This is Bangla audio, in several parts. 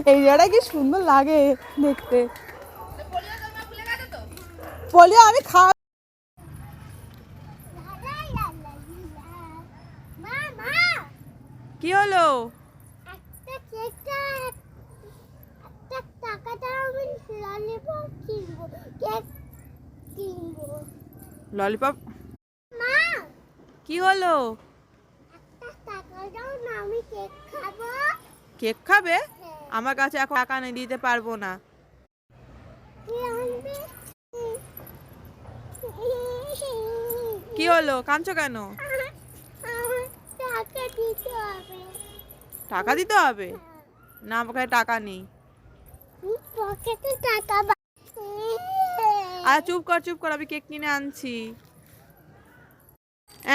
এই জায়গাটা কি সুন্দর লাগে দেখতে। পোলিও আমি খাওয়া কি হলো? ললিপপ কি হলো? কেক খাবে? আমার কাছে এখন টাকা নেই, দিতে পারবো না। কি হলো, কাঁদছো কেন? টাকা দিতে হবে না, আমার কাছে টাকা নেই। আর চুপ কর চুপ কর, আমি কেক কিনে আনছি।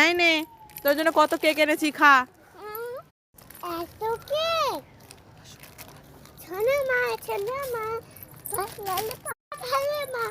এই নে, তোর জন্য কত কেক এনেছি, খা। এত কেক ছানা মা ভালো মা।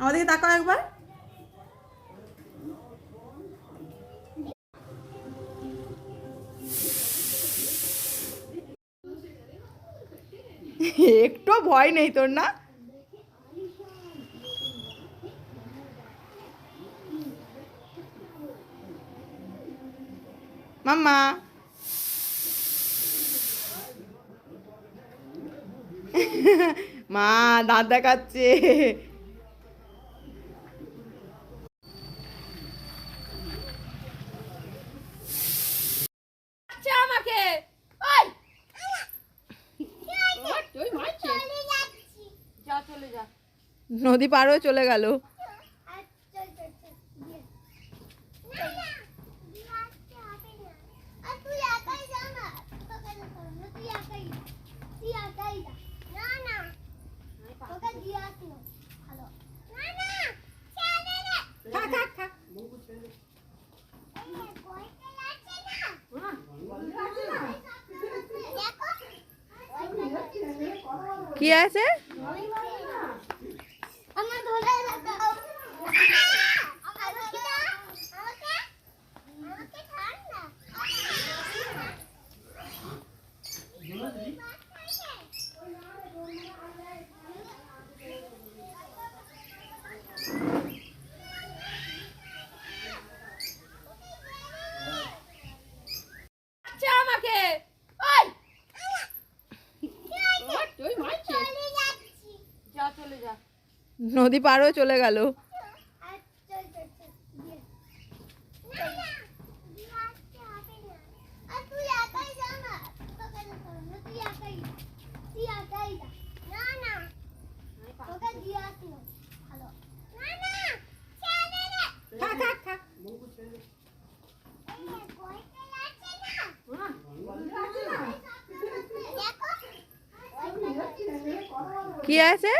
আমাদেরকে তাকাও একবার। একটু ভয় নেই তোর না? মাম্মা মা দাঁত দেখাচ্ছে। আমাকে নদী পার হয়ে চলে গেল। কি আছে? আমাকে নদী পার হয়ে চলে গেল। কি আছে?